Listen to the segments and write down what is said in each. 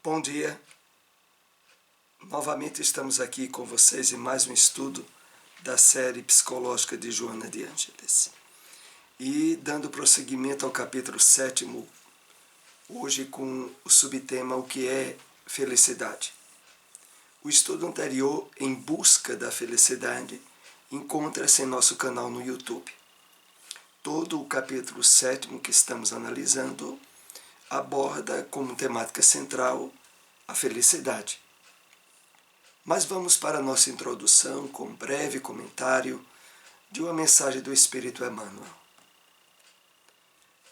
Bom dia, novamente estamos aqui com vocês em mais um estudo da série psicológica de Joana de Ângeles. E dando prosseguimento ao capítulo 7º, hoje com o subtema O que é felicidade. O estudo anterior, Em Busca da Felicidade, encontra-se em nosso canal no YouTube. Todo o capítulo 7º que estamos analisando aborda como temática central a felicidade. Mas vamos para a nossa introdução com um breve comentário de uma mensagem do Espírito Emmanuel.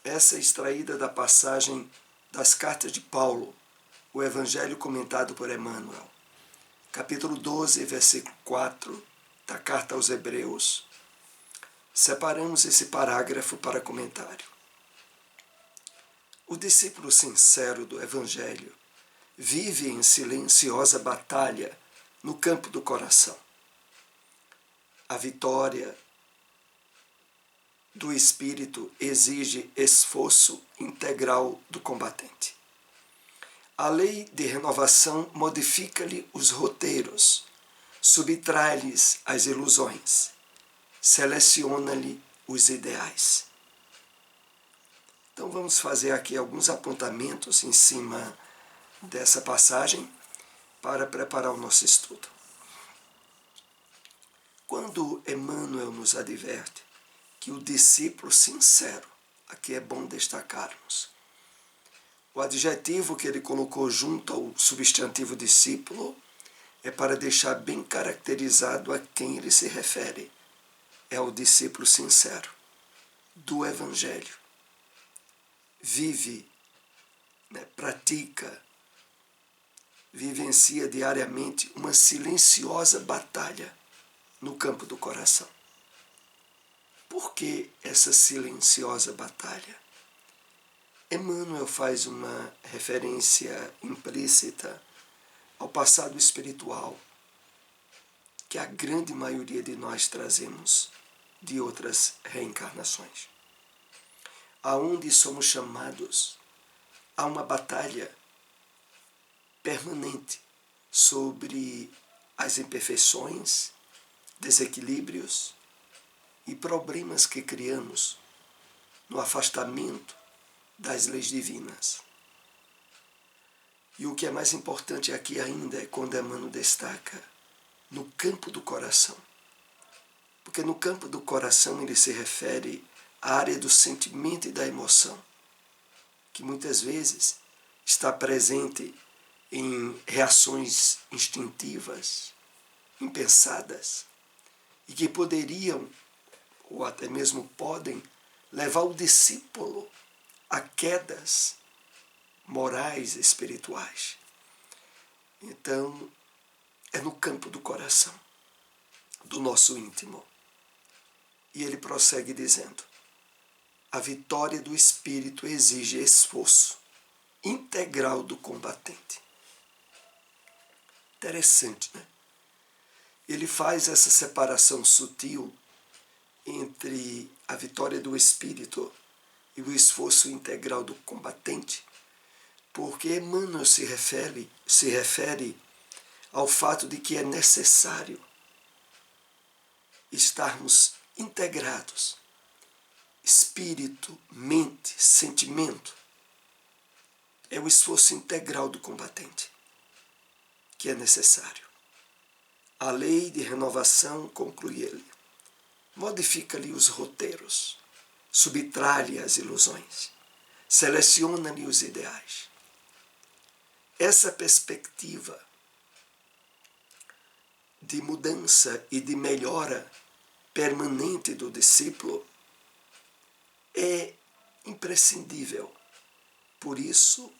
Essa é extraída da passagem das cartas de Paulo, o Evangelho comentado por Emmanuel, capítulo 12, versículo 4 da Carta aos Hebreus. Separamos esse parágrafo para comentário. O discípulo sincero do Evangelho vive em silenciosa batalha no campo do coração. A vitória do espírito exige esforço integral do combatente. A lei de renovação modifica-lhe os roteiros, subtrai-lhes as ilusões, seleciona-lhe os ideais. Então vamos fazer aqui alguns apontamentos em cima dessa passagem para preparar o nosso estudo. Quando Emmanuel nos adverte que o discípulo sincero, aqui é bom destacarmos, o adjetivo que ele colocou junto ao substantivo discípulo é para deixar bem caracterizado a quem ele se refere. É o discípulo sincero do Evangelho. Vive, pratica, vivencia diariamente uma silenciosa batalha no campo do coração. Por que essa silenciosa batalha? Emmanuel faz uma referência implícita ao passado espiritual que a grande maioria de nós trazemos de outras reencarnações, aonde somos chamados a uma batalha permanente sobre as imperfeições, desequilíbrios e problemas que criamos no afastamento das leis divinas. E o que é mais importante aqui ainda é quando Emmanuel destaca no campo do coração. Porque no campo do coração ele se refere à área do sentimento e da emoção, que muitas vezes está presente em reações instintivas, impensadas, e que poderiam, ou até mesmo podem, levar o discípulo a quedas morais e espirituais. Então, é no campo do coração, do nosso íntimo. E ele prossegue dizendo: a vitória do espírito exige esforço integral do combatente. Interessante, né? Ele faz essa separação sutil entre a vitória do espírito e o esforço integral do combatente, porque Emmanuel se refere ao fato de que é necessário estarmos integrados, espírito, mente, sentimento. É o esforço integral do combatente que é necessário. A lei de renovação, conclui ele, modifica-lhe os roteiros, subtrai-lhe as ilusões, seleciona-lhe os ideais. Essa perspectiva de mudança e de melhora permanente do discípulo é imprescindível. Por isso,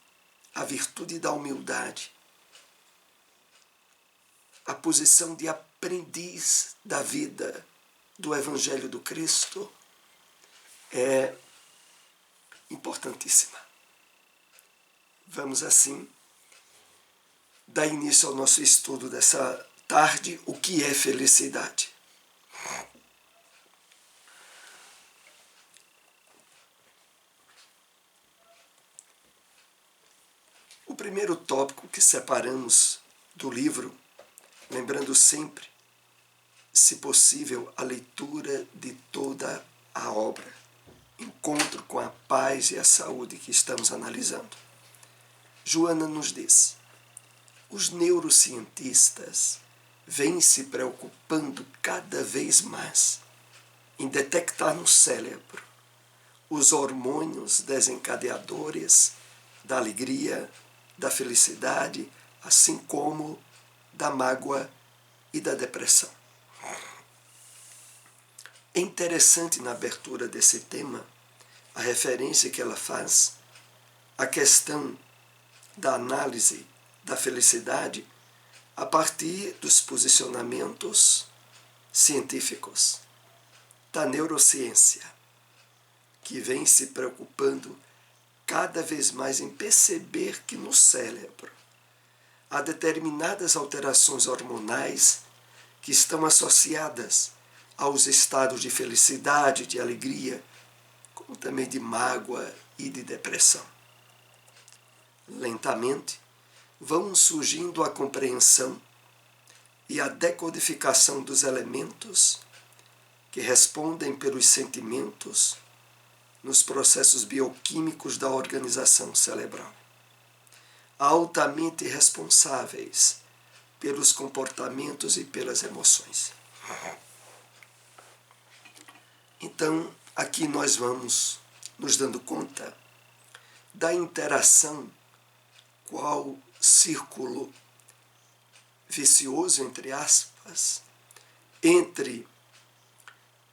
a virtude da humildade, a posição de aprendiz da vida do Evangelho do Cristo é importantíssima. Vamos assim dar início ao nosso estudo dessa tarde, o que é felicidade. O primeiro tópico que separamos do livro, lembrando sempre, se possível, a leitura de toda a obra, encontro com a paz e a saúde que estamos analisando. Joana nos diz: os neurocientistas vêm se preocupando cada vez mais em detectar no cérebro os hormônios desencadeadores da alegria, da felicidade, assim como da mágoa e da depressão. É interessante na abertura desse tema a referência que ela faz à questão da análise da felicidade a partir dos posicionamentos científicos da neurociência, que vem se preocupando cada vez mais em perceber que no cérebro há determinadas alterações hormonais que estão associadas aos estados de felicidade, de alegria, como também de mágoa e de depressão. Lentamente, vão surgindo a compreensão e a decodificação dos elementos que respondem pelos sentimentos nos processos bioquímicos da organização cerebral, altamente responsáveis pelos comportamentos e pelas emoções. Então, aqui nós vamos nos dando conta da interação, qual círculo vicioso, entre aspas, entre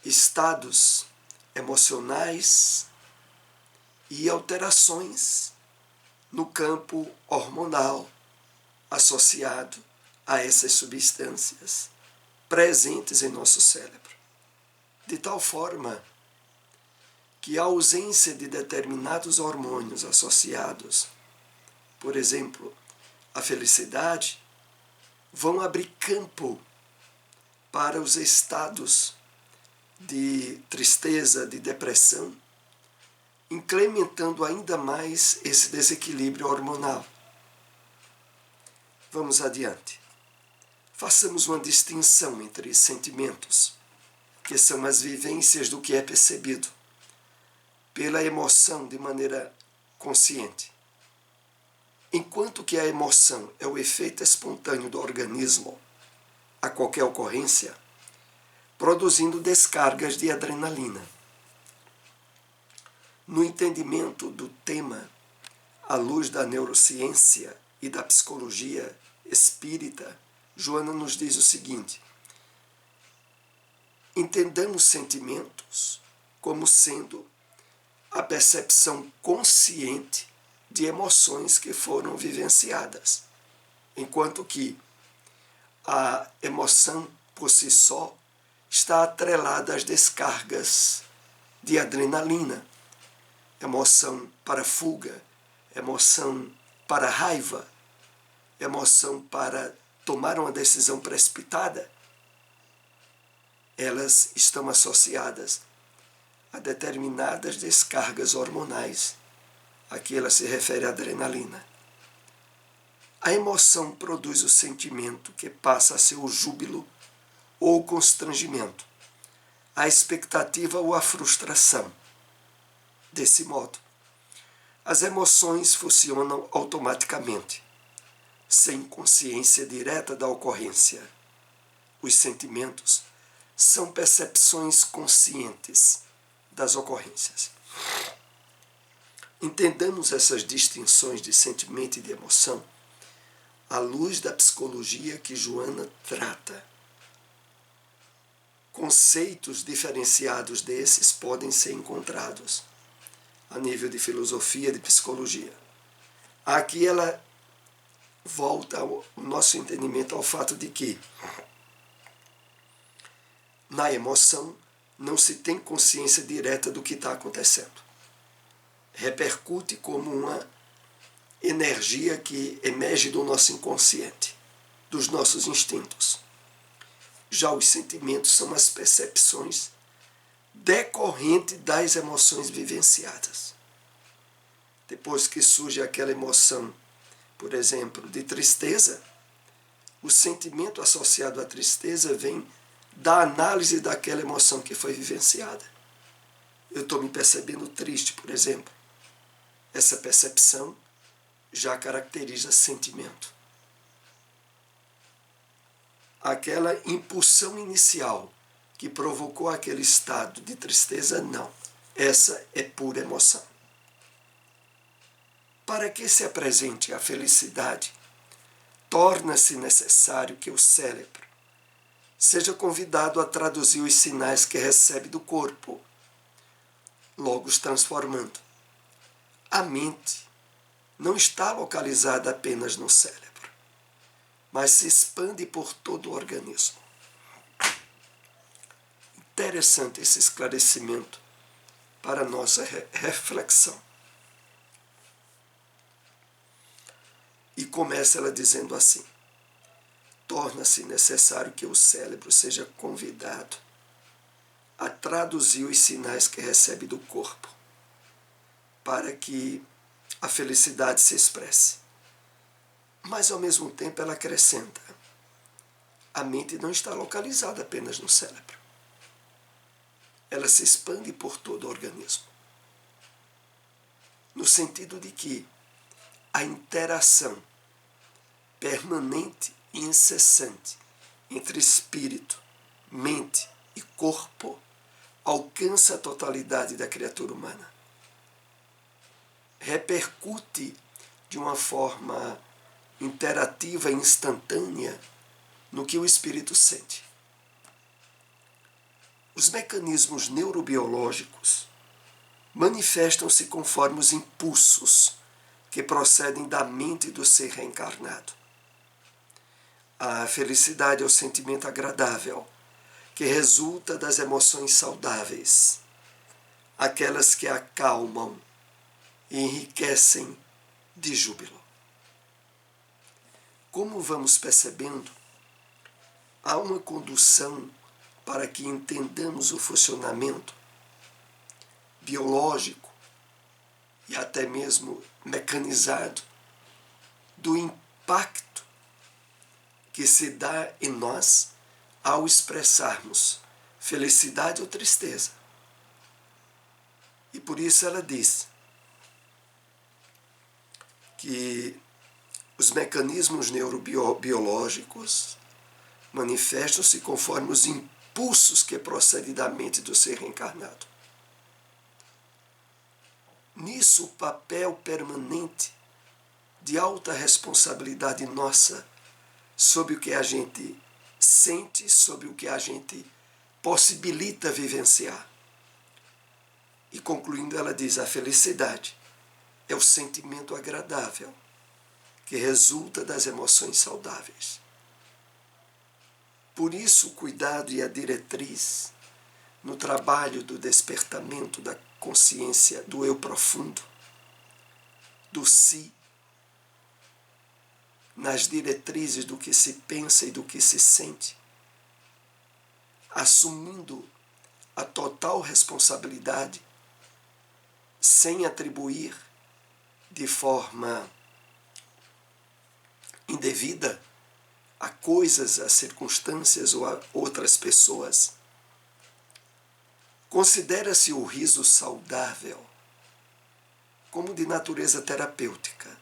estados emocionais e alterações no campo hormonal associado a essas substâncias presentes em nosso cérebro. De tal forma que a ausência de determinados hormônios associados, por exemplo, à felicidade, vão abrir campo para os estados de tristeza, de depressão, incrementando ainda mais esse desequilíbrio hormonal. Vamos adiante. Façamos uma distinção entre sentimentos, que são as vivências do que é percebido pela emoção de maneira consciente. Enquanto que a emoção é o efeito espontâneo do organismo a qualquer ocorrência, produzindo descargas de adrenalina. No entendimento do tema, à luz da neurociência e da psicologia espírita, Joana nos diz o seguinte: entendamos sentimentos como sendo a percepção consciente de emoções que foram vivenciadas, enquanto que a emoção por si só está atrelada às descargas de adrenalina, emoção para fuga, emoção para raiva, emoção para tomar uma decisão precipitada. Elas estão associadas a determinadas descargas hormonais. Aqui ela se refere à adrenalina. A emoção produz o sentimento que passa a ser o júbilo ou o constrangimento, a expectativa ou a frustração. Desse modo, as emoções funcionam automaticamente, sem consciência direta da ocorrência. Os sentimentos são percepções conscientes das ocorrências. Entendamos essas distinções de sentimento e de emoção à luz da psicologia que Joana trata. Conceitos diferenciados desses podem ser encontrados a nível de filosofia, de psicologia. Aqui ela volta o nosso entendimento ao fato de que na emoção não se tem consciência direta do que está acontecendo. Repercute como uma energia que emerge do nosso inconsciente, dos nossos instintos. Já os sentimentos são as percepções decorrentes das emoções vivenciadas. Depois que surge aquela emoção por exemplo, de tristeza, o sentimento associado à tristeza vem da análise daquela emoção que foi vivenciada. Eu estou me percebendo triste, por exemplo. Essa percepção já caracteriza sentimento. Aquela impulsão inicial que provocou aquele estado de tristeza, não. Essa é pura emoção. Para que se apresente a felicidade, torna-se necessário que o cérebro seja convidado a traduzir os sinais que recebe do corpo, logo os transformando. A mente não está localizada apenas no cérebro, mas se expande por todo o organismo. Interessante esse esclarecimento para a nossa reflexão. E começa ela dizendo assim: torna-se necessário que o cérebro seja convidado a traduzir os sinais que recebe do corpo, para que a felicidade se expresse. Mas, ao mesmo tempo, ela acrescenta: a mente não está localizada apenas no cérebro. Ela se expande por todo o organismo. No sentido de que a interação permanente e incessante entre espírito, mente e corpo alcança a totalidade da criatura humana. Repercute de uma forma interativa e instantânea no que o espírito sente. Os mecanismos neurobiológicos manifestam-se conforme os impulsos que procedem da mente do ser reencarnado. A felicidade é o sentimento agradável que resulta das emoções saudáveis, aquelas que acalmam e enriquecem de júbilo. Como vamos percebendo, há uma condução para que entendamos o funcionamento biológico e até mesmo mecanizado do impacto que se dá em nós ao expressarmos felicidade ou tristeza. E por isso ela diz que os mecanismos neurobiológicos manifestam-se conforme os impulsos que procedem da mente do ser reencarnado. Nisso, o papel permanente de alta responsabilidade nossa sobre o que a gente sente, sobre o que a gente possibilita vivenciar. E concluindo, ela diz: a felicidade é o sentimento agradável que resulta das emoções saudáveis. Por isso, o cuidado e a diretriz no trabalho do despertamento da consciência do eu profundo, do si, nas diretrizes do que se pensa e do que se sente, assumindo a total responsabilidade, sem atribuir de forma indevida a coisas, a circunstâncias ou a outras pessoas. Considera-se o riso saudável como de natureza terapêutica,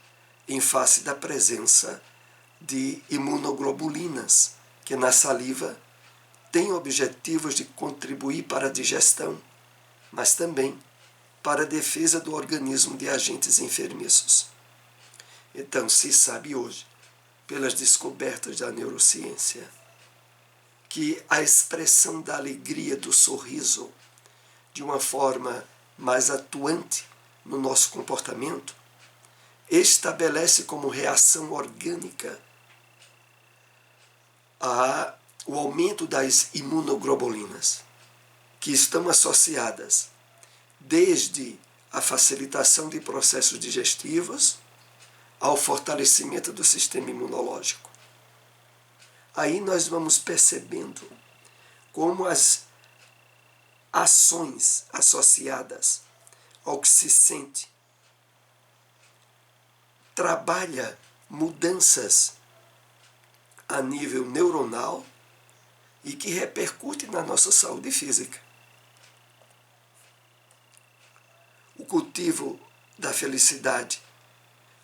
em face da presença de imunoglobulinas, que na saliva têm objetivos de contribuir para a digestão, mas também para a defesa do organismo de agentes enfermiços. Então, se sabe hoje, pelas descobertas da neurociência, que a expressão da alegria, do sorriso, de uma forma mais atuante no nosso comportamento, estabelece como reação orgânica o aumento das imunoglobulinas, que estão associadas desde a facilitação de processos digestivos ao fortalecimento do sistema imunológico. Aí nós vamos percebendo como as ações associadas ao que se sente trabalha mudanças a nível neuronal e que repercute na nossa saúde física. O cultivo da felicidade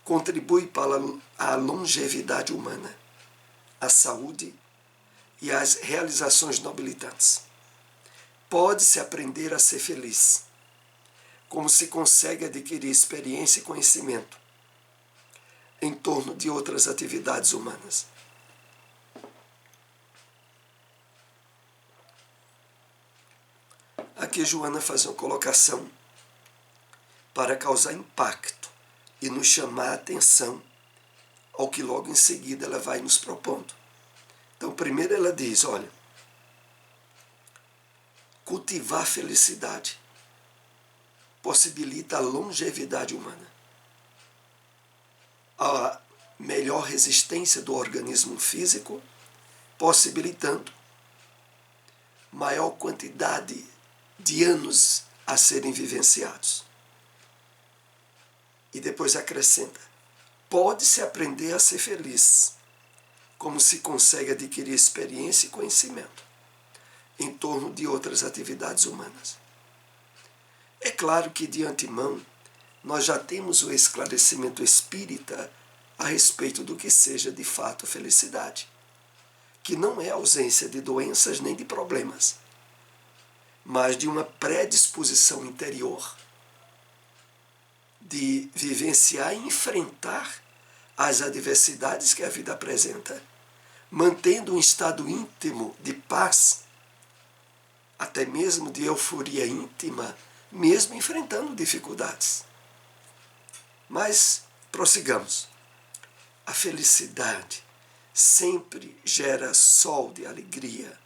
contribui para a longevidade humana, a saúde e as realizações nobilitantes. Pode-se aprender a ser feliz, como se consegue adquirir experiência e conhecimento em torno de outras atividades humanas. Aqui Joana faz uma colocação para causar impacto e nos chamar a atenção ao que logo em seguida ela vai nos propondo. Então, primeiro ela diz, olha, cultivar felicidade possibilita a longevidade humana, a melhor resistência do organismo físico, possibilitando maior quantidade de anos a serem vivenciados. E depois acrescenta, pode-se aprender a ser feliz, como se consegue adquirir experiência e conhecimento em torno de outras atividades humanas. É claro que, de antemão, nós já temos o esclarecimento espírita a respeito do que seja de fato felicidade, que não é ausência de doenças nem de problemas, mas de uma predisposição interior de vivenciar e enfrentar as adversidades que a vida apresenta, mantendo um estado íntimo de paz, até mesmo de euforia íntima, mesmo enfrentando dificuldades. Mas prossigamos. A felicidade sempre gera sol de alegria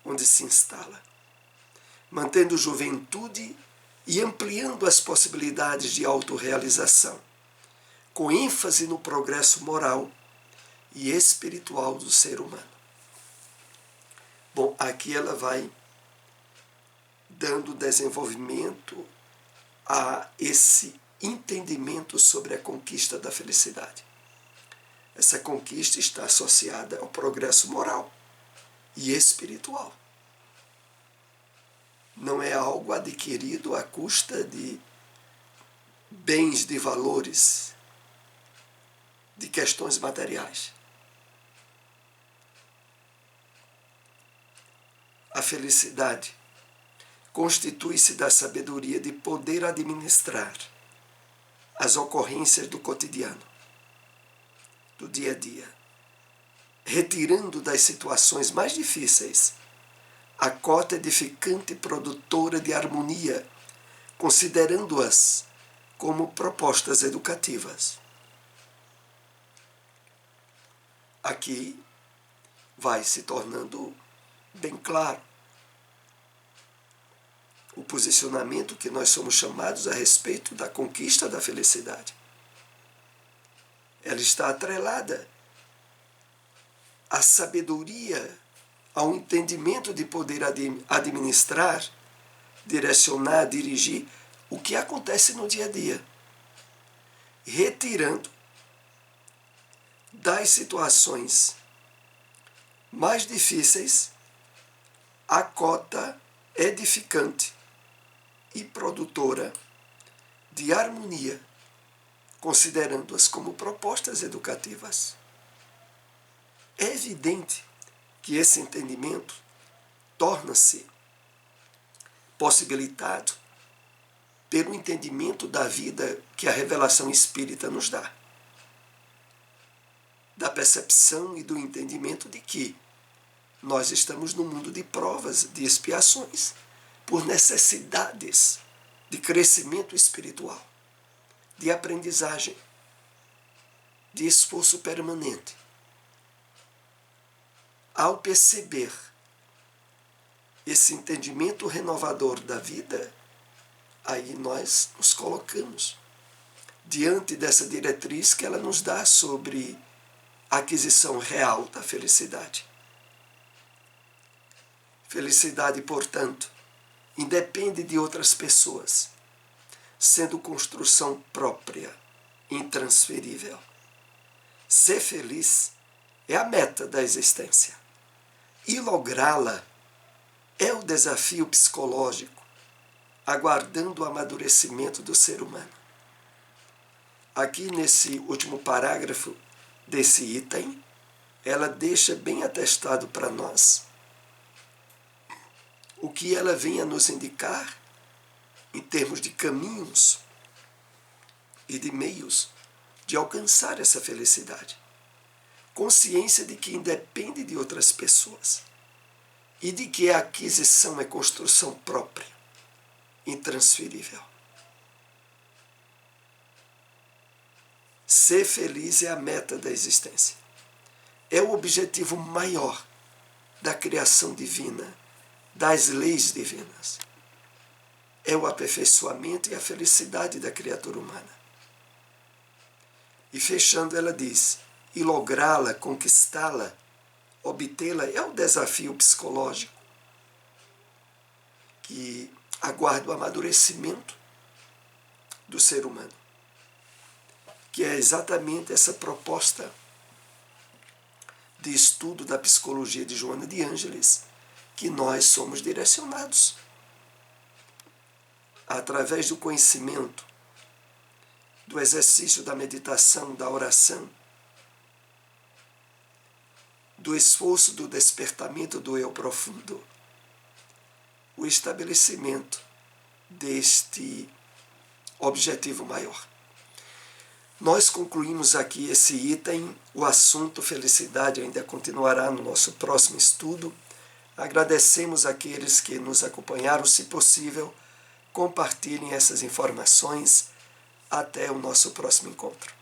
onde se instala, mantendo juventude e ampliando as possibilidades de autorrealização, com ênfase no progresso moral e espiritual do ser humano. Bom, aqui ela vai dando desenvolvimento a esse entendimento sobre a conquista da felicidade. Essa conquista está associada ao progresso moral e espiritual. Não é algo adquirido à custa de bens, de valores, de questões materiais. A felicidade constitui-se da sabedoria de poder administrar as ocorrências do cotidiano, do dia a dia, retirando das situações mais difíceis a cota edificante e produtora de harmonia, considerando-as como propostas educativas. Aqui vai se tornando bem claro o posicionamento que nós somos chamados a respeito da conquista da felicidade. Ela está atrelada à sabedoria, ao entendimento de poder administrar, direcionar, dirigir o que acontece no dia a dia, retirando das situações mais difíceis a cota edificante e produtora de harmonia, considerando-as como propostas educativas. É evidente que esse entendimento torna-se possibilitado pelo entendimento da vida que a revelação espírita nos dá, da percepção e do entendimento de que nós estamos num mundo de provas, de expiações, por necessidades de crescimento espiritual, de aprendizagem, de esforço permanente. Ao perceber esse entendimento renovador da vida, aí nós nos colocamos diante dessa diretriz que ela nos dá sobre a aquisição real da felicidade. Felicidade, portanto, independe de outras pessoas, sendo construção própria, intransferível. Ser feliz é a meta da existência. E lográ-la é o desafio psicológico, aguardando o amadurecimento do ser humano. Aqui nesse último parágrafo desse item, ela deixa bem atestado para nós o que ela vem a nos indicar em termos de caminhos e de meios de alcançar essa felicidade. Consciência de que independe de outras pessoas e de que a aquisição é construção própria, intransferível. Ser feliz é a meta da existência. É o objetivo maior da criação divina, das leis divinas. É o aperfeiçoamento e a felicidade da criatura humana. E fechando, ela diz, e lográ-la, conquistá-la, obtê-la é o desafio psicológico que aguarda o amadurecimento do ser humano, que é exatamente essa proposta de estudo da psicologia de Joana de Ângeles que nós somos direcionados através do conhecimento, do exercício da meditação, da oração, do esforço do despertamento do eu profundo, o estabelecimento deste objetivo maior. Nós concluímos aqui esse item, o assunto felicidade ainda continuará no nosso próximo estudo. Agradecemos àqueles que nos acompanharam, se possível, compartilhem essas informações. Até o nosso próximo encontro.